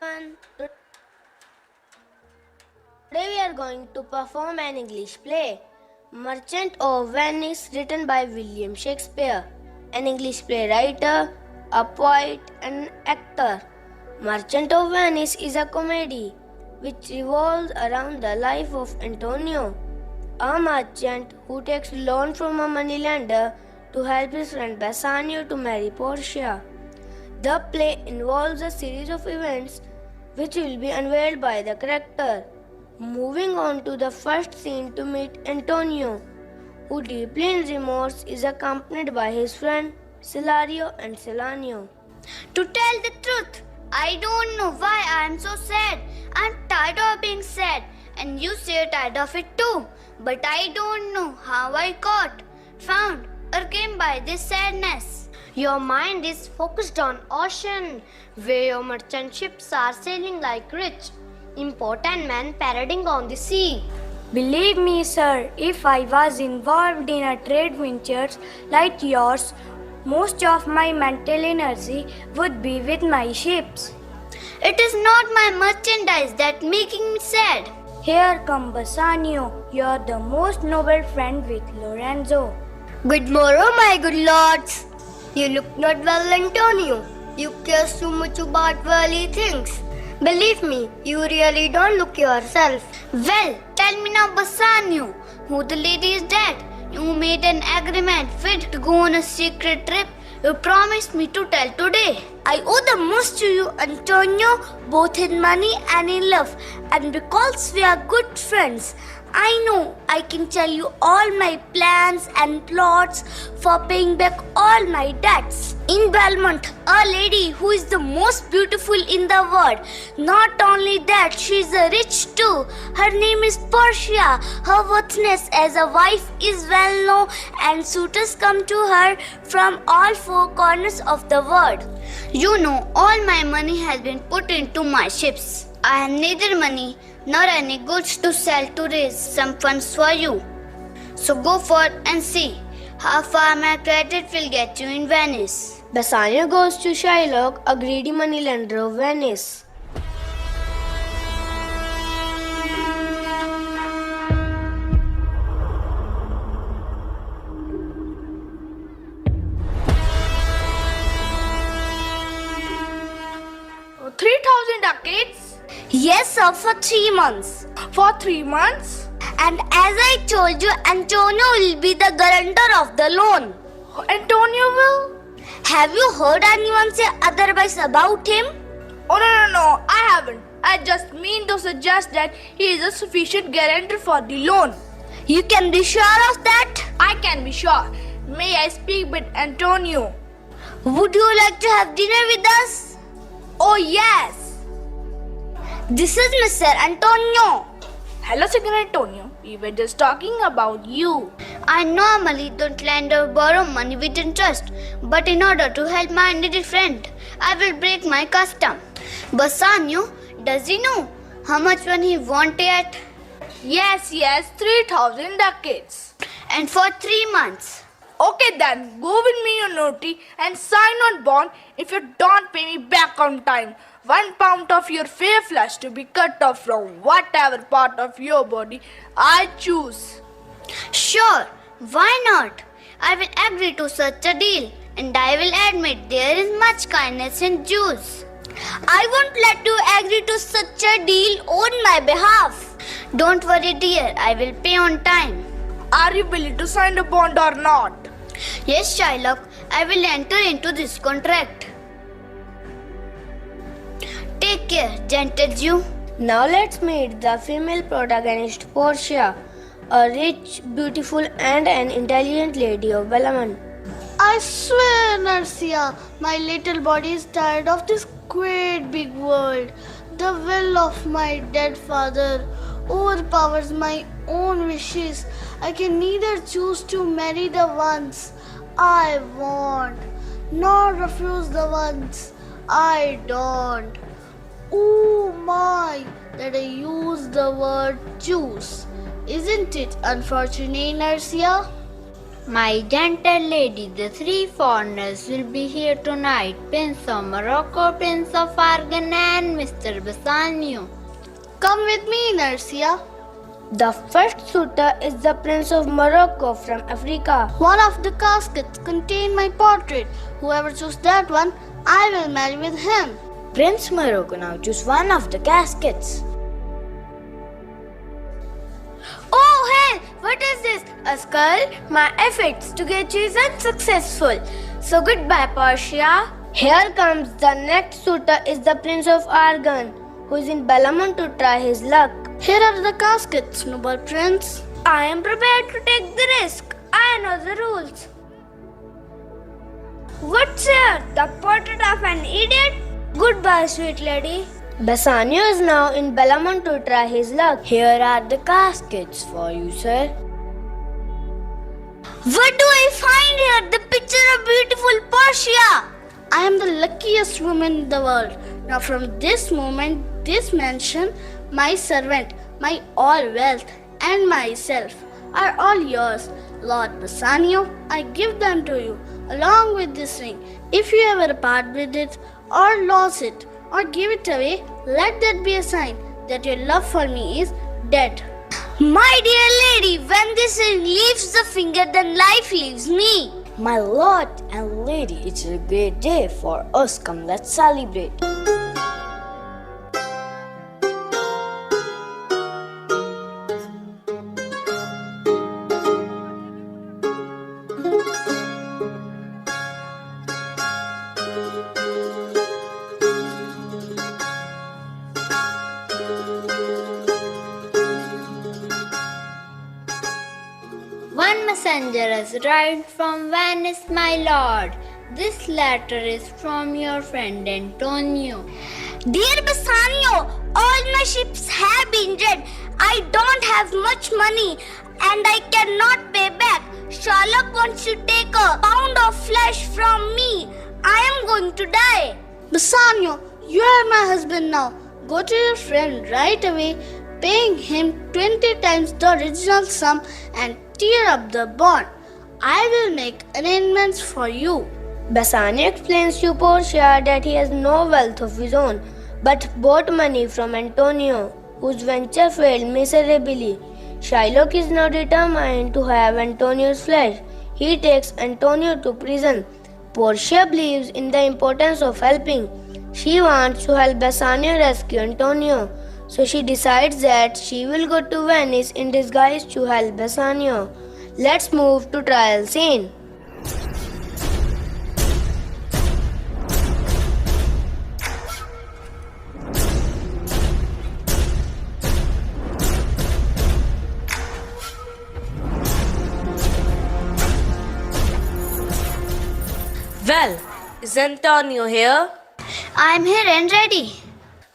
everyone. Today we are going to perform an English play, Merchant of Venice, written by William Shakespeare, an English playwright, a poet and actor. Merchant of Venice is a comedy which revolves around the life of Antonio, a merchant who takes loan from a moneylender to help his friend Bassanio to marry Portia. The play involves a series of events which will be unveiled by the character. Moving on to the first scene to meet Antonio, who deeply in remorse is accompanied by his friend Silario and Silanio. To tell the truth, I don't know why I am so sad. I'm tired of being sad, and you say you're tired of it too. But I don't know how I found, or came by this sadness. Your mind is focused on ocean, where your merchant ships are sailing like rich, important men parading on the sea. Believe me, sir, if I was involved in a trade ventures like yours, most of my mental energy would be with my ships. It is not my merchandise that making me sad. Here come Bassanio, you're the most noble friend with Lorenzo. Good morrow, my good lords. You look not well, Antonio. You care so much about worldly things. Believe me, you really don't look yourself. Well, tell me now, Bassanio, who the lady is dead. You made an agreement fit to go on a secret trip. You promised me to tell today. I owe the most to you, Antonio, both in money and in love. And because we are good friends, I know I can tell you all my plans and plots for paying back all my debts. In Belmont, a lady who is the most beautiful in the world. Not only that, she is rich too. Her name is Portia. Her worthiness as a wife is well known, and suitors come to her from all four corners of the world. You know, all my money has been put into my ships. I have neither money nor any goods to sell to raise some funds for you. So go forth and see how far my credit will get you in Venice. Bassanio goes to Shylock, a greedy moneylender of Venice. $3,000 Yes, sir, for 3 months. for 3 months? And as I told you, Antonio will be the guarantor of the loan. Antonio will? Have you heard anyone say otherwise about him? Oh, no, I haven't. I just mean to suggest that he is a sufficient guarantor for the loan. You can be sure of that. I can be sure. May I speak with Antonio? Would you like to have dinner with us? Oh, yes. This is Mr. Antonio. Hello, Sir Antonio. We were just talking about you. I normally don't lend or borrow money with interest, but in order to help my needy friend, I will break my custom. Bassanio, does he know how much money he wanted? Yes, 3,000 ducats. And for 3 months. Okay then, go with me, you naughty, and sign on bond if you don't pay me back on time. 1 pound of your fair flesh to be cut off from whatever part of your body I choose. Sure, why not? I will agree to such a deal, and I will admit there is much kindness in Jews. I won't let you agree to such a deal on my behalf. Don't worry, dear, I will pay on time. Are you willing to sign the bond or not? Yes, Shylock, I will enter into this contract. Take care, gentle Jew. Now let's meet the female protagonist Portia, a rich, beautiful and an intelligent lady of Belmont. I swear, Narcia, my little body is tired of this great big world. The will of my dead father overpowers my own wishes. I can neither choose to marry the ones I want, nor refuse the ones I don't. Oh my, that I use the word choose. Isn't it unfortunate, Narcia? My gentle lady, the three foreigners will be here tonight. Prince of Morocco, Prince of Aragon and Mr. Bassanio. Come with me, Narcia. The first suitor is the Prince of Morocco from Africa. One of the caskets contain my portrait. Whoever chooses that one, I will marry with him. Prince Morocco, now choose one of the caskets. Oh hell, what is this? A skull? My efforts to get you is unsuccessful. So goodbye, Portia. Here comes the next suitor is the Prince of Aragon, who is in Bellamont to try his luck. Here are the caskets, noble prince. I am prepared to take the risk. I know the rules. What's here? The portrait of an idiot? Goodbye, sweet lady. Bassanio is now in Bellamont to try his luck. Here are the caskets for you, sir. What do I find here? The picture of beautiful Portia. I am the luckiest woman in the world. Now from this moment, this mansion, my servant, my all wealth, and myself are all yours. Lord Bassanio, I give them to you, along with this ring. If you ever part with it, or lose it, or give it away, let that be a sign that your love for me is dead. My dear lady, when this ring leaves the finger, then life leaves me. My lord and lady, it's a great day for us. Come, let's celebrate. One messenger has arrived from Venice, my lord. This letter is from your friend Antonio. Dear Bassanio, all my ships have been dead. I don't have much money and I cannot pay back. Sherlock wants to take a pound of flesh from me. I am going to die. Bassanio, you are my husband now. Go to your friend right away, paying him 20 times the original sum and tear up the bond. I will make arrangements for you. Bassanio explains to Portia that he has no wealth of his own, but bought money from Antonio, whose venture failed miserably. Shylock is now determined to have Antonio's flesh. He takes Antonio to prison. Portia believes in the importance of helping. She wants to help Bassanio rescue Antonio, so she decides that she will go to Venice in disguise to help Bassanio. Let's move to trial scene. Well, is Antonio here? I am here and ready.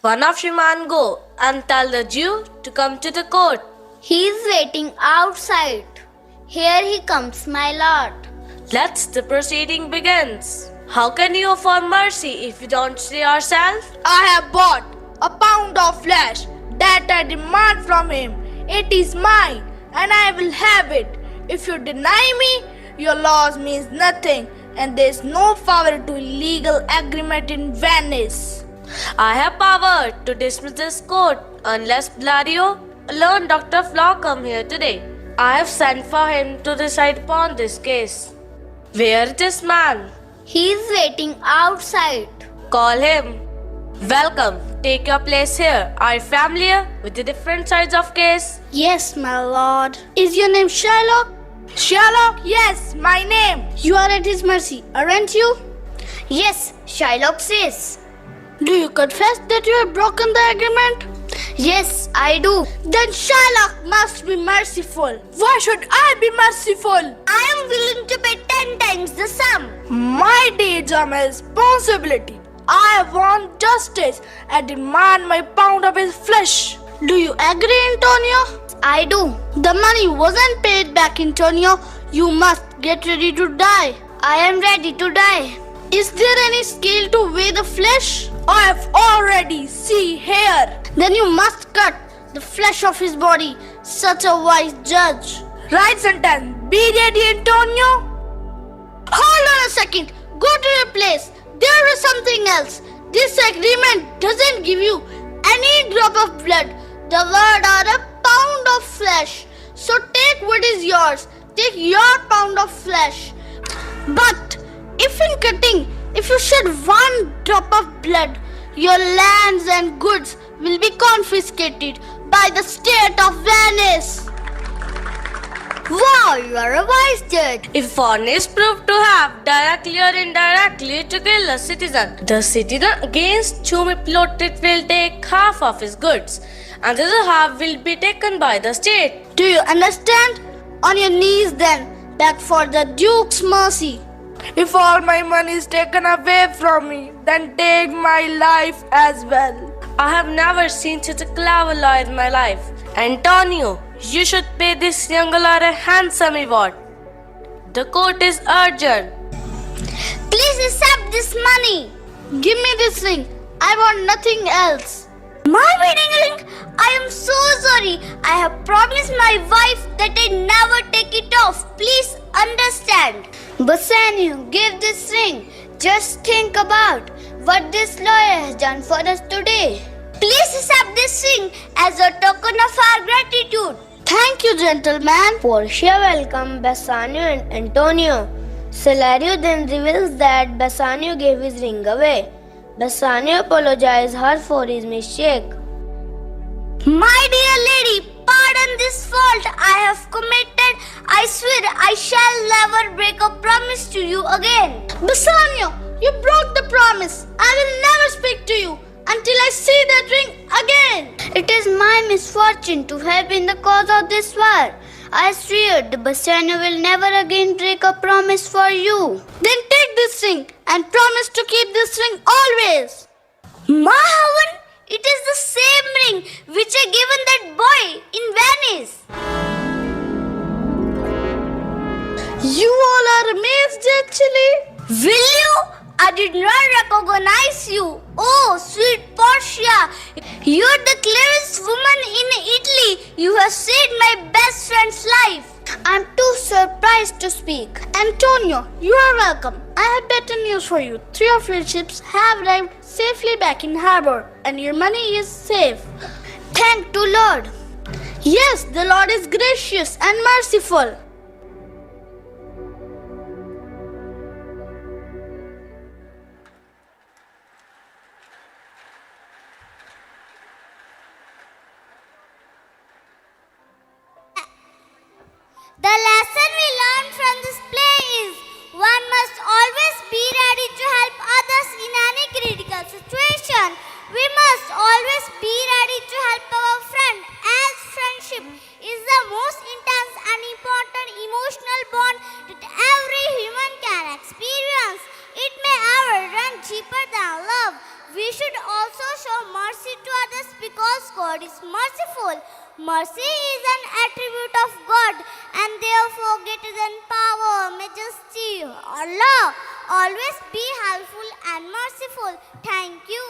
One of you man go and tell the Jew to come to the court. He is waiting outside. Here he comes, my lord. Let's the proceeding begins. How can you afford mercy if you don't see yourself? I have bought a pound of flesh that I demand from him. It is mine and I will have it. If you deny me, your laws means nothing and there is no power to illegal agreement in Venice. I have power to dismiss this court unless Gladio alone Dr. Flaw come here today. I have sent for him to decide upon this case. Where is this man? He is waiting outside. Call him. Welcome. Take your place here. Are you familiar with the different sides of case? Yes, my lord. Is your name Sherlock? Sherlock, yes, my name. You are at his mercy, aren't you? Yes, Shylock says. Do you confess that you have broken the agreement? Yes, I do. Then Sherlock must be merciful. Why should I be merciful? I am willing to pay 10 times the sum. My deeds are my responsibility. I want justice and demand my pound of his flesh. Do you agree, Antonio? I do. The money wasn't paid back, Antonio. You must get ready to die. I am ready to die. Is there any scale to weigh the flesh? I have already see here. Then you must cut the flesh of his body. Such a wise judge. Right sentence, Be ready, Antonio. Hold on a second. Go to your place. There is something else. This agreement doesn't give you any drop of blood, the word or a pound of flesh. So take what is yours. Take your pound of flesh. But if in cutting, if you shed one drop of blood, your lands and goods will be confiscated by the state of Venice. Wow, you are a wise judge. If one is proved to have directly or indirectly to kill a citizen, the citizen against whom he plotted will take half of his goods, and the other half will be taken by the state. Do you understand? On your knees then, beg for the Duke's mercy. If all my money is taken away from me, then take my life as well. I have never seen such a clever lawyer in my life. Antonio, you should pay this young lawyer a handsome reward. The court is urgent. Please accept this money. Give me this ring. I want nothing else. My wedding ring? I am so sorry. I have promised my wife that I never take it off. Please understand. Bassanio, give this ring. Just think about what this lawyer has done for us today. Please accept this ring as a token of our gratitude. Thank you, gentlemen. Portia welcomed Bassanio and Antonio. Celerio then reveals that Bassanio gave his ring away. Bassanio apologized her for his mistake. My dear lady, pardon this fault I have committed. I swear I shall never break a promise to you again. Bassanio, you broke the promise. I will never speak to you until I see that ring again. It is my misfortune to have been the cause of this war. I swear the Bassanio will never again break a promise for you. Then take this ring and promise to keep this ring always. Mahavan, it is the same ring which I given that boy in Venice. You all are amazed actually. Will you? I did not recognize you. Oh, sweet Portia, you're the cleverest woman in Italy. You have saved my best friend's life. I'm too surprised to speak. Antonio, you are welcome. I have better news for you. 3 of your ships have arrived safely back in harbor and your money is safe. Thank to Lord. Yes, the Lord is gracious and merciful. The lesson we learn from this play is one must always be ready to help others in any critical situation. We must always be ready to help our friend, as friendship is the most intense and important emotional bond that every human can experience. It may ever run deeper than love. We should also show mercy to others because God is merciful. Mercy is an attribute of God and therefore greater than power, majesty, or law. Always be helpful and merciful. Thank you.